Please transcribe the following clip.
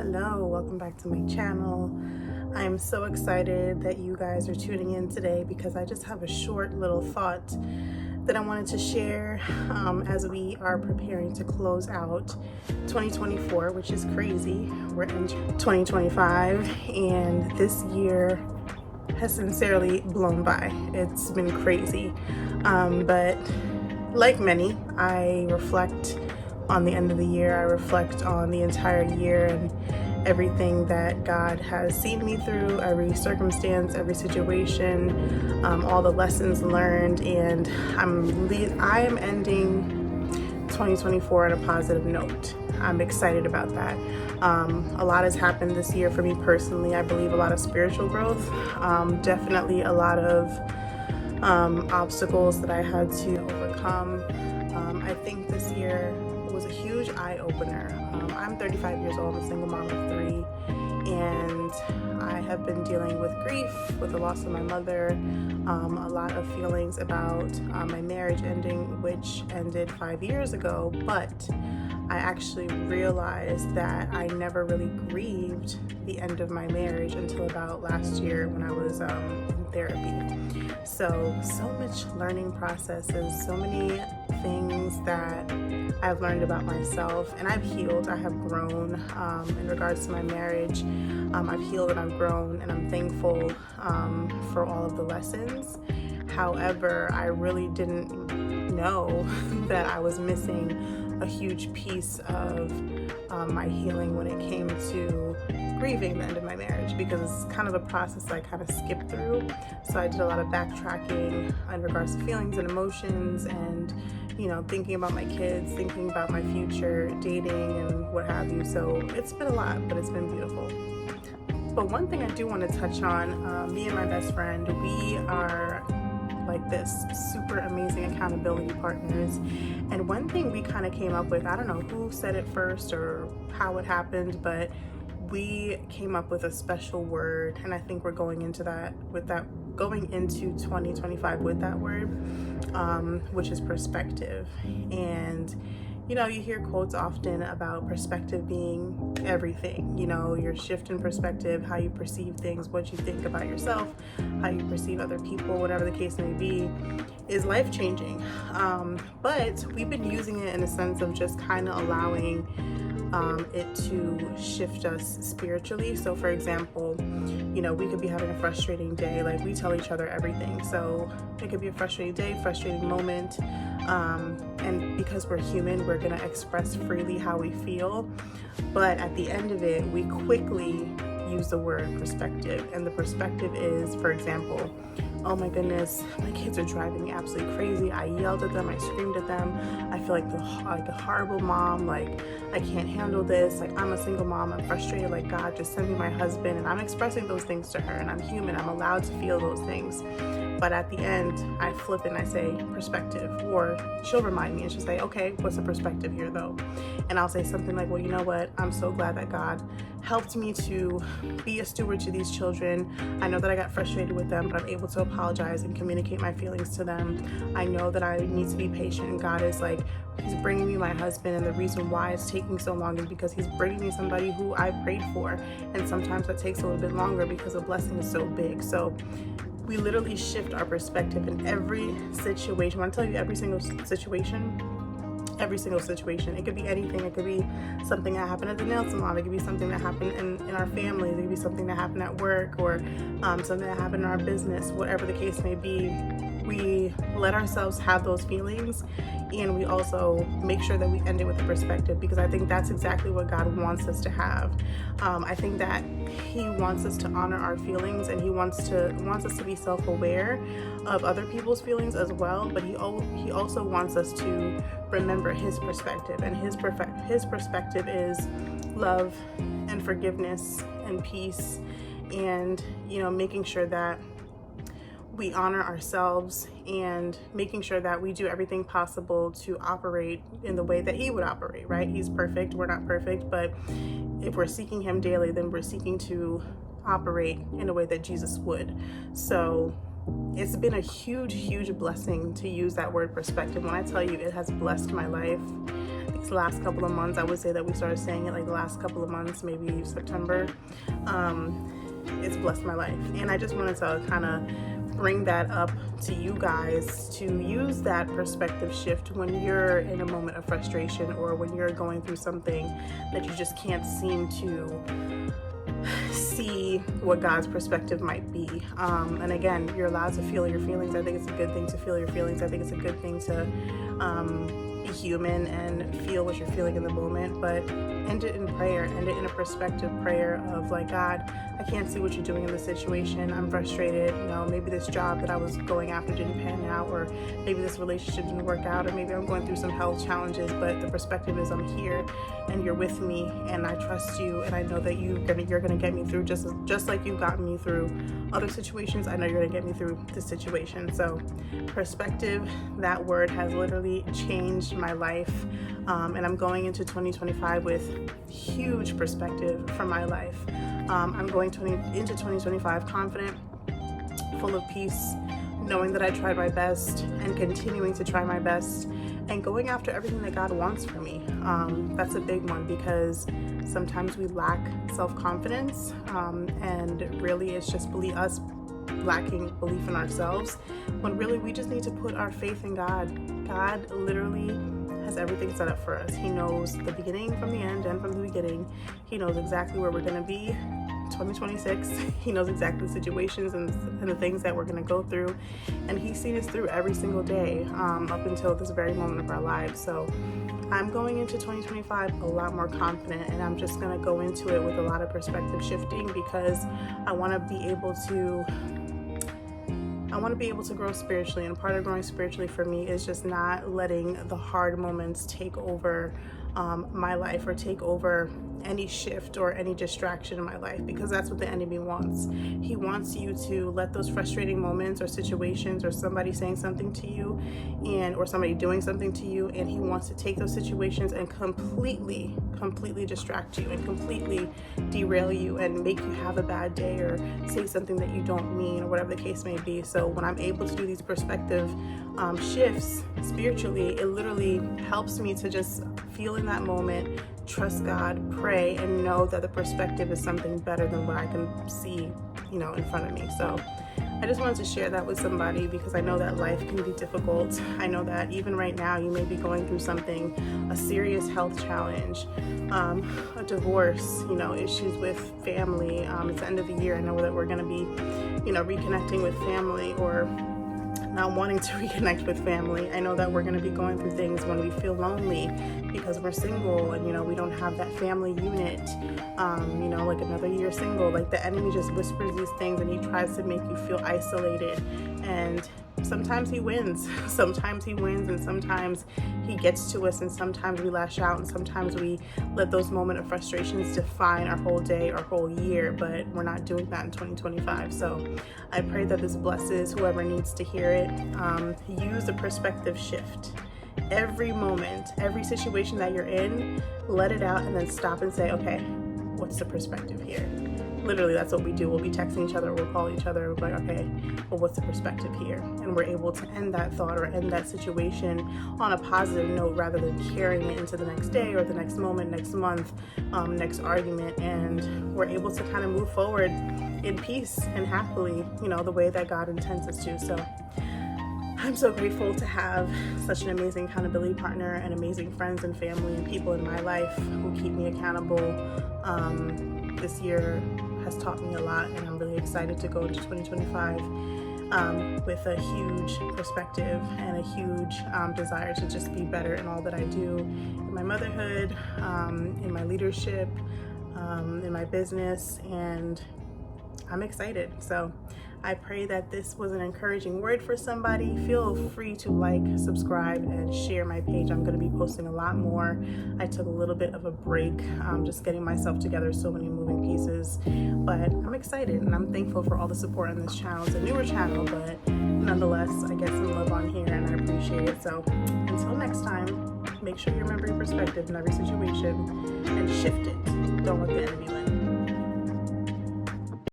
Hello, welcome back to my channel. I'm so excited that you guys are tuning in today because I just have a short little thought that I wanted to share as we are preparing to close out 2024, which is crazy. We're in 2025 and this year has sincerely blown by. It's been crazy. But like many, I reflect on the end of the year. I reflect on the entire year and everything that God has seen me through, every circumstance, every situation, all the lessons learned, and I am ending 2024 on a positive note. I'm excited about that. A lot has happened this year for me personally. I believe a lot of spiritual growth, definitely a lot of obstacles that I had to overcome. I think this year was a huge eye-opener. I'm 35 years old, I'm a single mom of 3, and I have been dealing with grief, with the loss of my mother, a lot of feelings about my marriage ending, which ended 5 years ago, but I actually realized that I never really grieved the end of my marriage until about last year when I was in therapy. So much learning processes, so many things that I've learned about myself, and I've healed. I have grown in regards to my marriage. I've healed and I've grown, and I'm thankful for all of the lessons. However, I really didn't know that I was missing a huge piece of my healing when it came to grieving the end of my marriage, because it's kind of a process I kind of skipped through. So I did a lot of backtracking in regards to feelings and emotions, and thinking about my kids, thinking about my future, dating and what have you. So it's been a lot, but it's been beautiful. But one thing I do want to touch on, me and my best friend, we are like this super amazing accountability partners. And one thing we kind of came up with, I don't know who said it first or how it happened, but we came up with a special word, and I think we're going into 2025 with that word, which is perspective. And you hear quotes often about perspective being everything. Your shift in perspective, how you perceive things, what you think about yourself, how you perceive other people, whatever the case may be, is life-changing. But we've been using it in a sense of just kind of allowing it to shift us spiritually. So for example, we could be having a frustrating day, like we tell each other everything. So it could be a frustrating day, frustrating moment. And because we're human, we're gonna express freely how we feel. But at the end of it, we quickly use the word perspective. And the perspective is, for example, oh my goodness, my kids are driving me absolutely crazy. I yelled at them, I screamed at them. I feel like a horrible mom, like I can't handle this. Like I'm a single mom, I'm frustrated, like God, just send me my husband. And I'm expressing those things to her, and I'm human, I'm allowed to feel those things. But at the end, I flip it and I say perspective, or she'll remind me and she'll say, okay, what's the perspective here though? And I'll say something like, well, you know what? I'm so glad that God helped me to be a steward to these children. I know that I got frustrated with them, but I'm able to apologize and communicate my feelings to them. I know that I need to be patient, and God is like, he's bringing me my husband, and the reason why it's taking so long is because he's bringing me somebody who I prayed for. And sometimes that takes a little bit longer because the blessing is so big. So we literally shift our perspective in every situation. I want to tell you, every single situation. It could be anything. It could be something that happened at the nail salon. It could be something that happened in our families. It could be something that happened at work, or something that happened in our business. Whatever the case may be, we let ourselves have those feelings, and we also make sure that we end it with a perspective, because I think that's exactly what God wants us to have. I think that he wants us to honor our feelings, and he wants us to be self-aware of other people's feelings as well, but he also wants us to remember his perspective, and his perspective is love and forgiveness and peace, and making sure that we honor ourselves, and making sure that we do everything possible to operate in the way that he would operate, right? He's perfect, we're not perfect, but if we're seeking him daily, then we're seeking to operate in a way that Jesus would. So it's been a huge blessing to use that word perspective. When I tell you it has blessed my life, the these last couple of months. I would say that we started saying it like the last couple of months, maybe September. It's blessed my life. And I just wanted to kind of bring that up to you guys to use that perspective shift when you're in a moment of frustration, or when you're going through something that you just can't seem to see what God's perspective might be. And again, you're allowed to feel your feelings. I think it's a good thing to feel your feelings. I think it's a good thing to be human and feel what you're feeling in the moment, but end it in prayer, end it in a perspective prayer of like, God, I can't see what you're doing in this situation. I'm frustrated. Maybe this job that I was going after didn't pan out, or maybe this relationship didn't work out, or maybe I'm going through some health challenges, but the perspective is I'm here and you're with me, and I trust you, and I know that you're gonna get me through just like you've gotten me through other situations. I know you're gonna get me through this situation. So perspective, that word has literally changed my life, and I'm going into 2025 with huge perspective for my life. I'm going into 2025 confident, full of peace, knowing that I tried my best and continuing to try my best and going after everything that God wants for me. That's a big one, because sometimes we lack self-confidence, and really it's just us lacking belief in ourselves, when really we just need to put our faith in God. God literally has everything set up for us. He knows the beginning from the end, and from the beginning he knows exactly where we're going to be 2026. He knows exactly the situations and the things that we're going to go through, and he's seen us through every single day up until this very moment of our lives. So I'm going into 2025 a lot more confident, and I'm just going to go into it with a lot of perspective shifting, because I want to be able to grow spiritually. And part of growing spiritually for me is just not letting the hard moments take over my life, or take over any shift or any distraction in my life, because that's what the enemy wants. He wants you to let those frustrating moments or situations, or somebody saying something to you, or somebody doing something to you, and he wants to take those situations and completely distract you and completely derail you and make you have a bad day, or say something that you don't mean, or whatever the case may be. So when I'm able to do these perspective shifts spiritually, it literally helps me to just feel in that moment, trust God, pray, and know that the perspective is something better than what I can see, in front of me. So I just wanted to share that with somebody, because I know that life can be difficult. I know that even right now you may be going through something, a serious health challenge, a divorce, issues with family. It's the end of the year. I know that we're going to be, reconnecting with family, or not wanting to reconnect with family. I know that we're going to be going through things when we feel lonely because we're single, and we don't have that family unit, like another year single. Like the enemy just whispers these things, and he tries to make you feel isolated, and sometimes he wins. Sometimes he wins, and sometimes he gets to us, and sometimes we lash out, and sometimes we let those moments of frustrations define our whole day, our whole year. But we're not doing that in 2025. So I pray that this blesses whoever needs to hear it. Use a perspective shift. Every moment, every situation that you're in, let it out, and then stop and say, okay, what's the perspective here? Literally, that's what we do. We'll be texting each other, we'll call each other, we're like, okay, well, what's the perspective here? And we're able to end that thought or end that situation on a positive note, rather than carrying it into the next day or the next moment, next month, next argument. And we're able to kind of move forward in peace and happily, the way that God intends us to. So I'm so grateful to have such an amazing accountability partner and amazing friends and family and people in my life who keep me accountable. This year has taught me a lot, and I'm really excited to go into 2025 with a huge perspective and a huge desire to just be better in all that I do, in my motherhood, in my leadership, in my business, and I'm excited. So I pray that this was an encouraging word for somebody. Feel free to like, subscribe, and share my page. I'm going to be posting a lot more. I took a little bit of a break, just getting myself together, so many moving pieces. But I'm excited, and I'm thankful for all the support on this channel. It's a newer channel, but nonetheless, I get some love on here, and I appreciate it. So until next time, make sure you remember your perspective in every situation and shift it. Don't let the enemy win.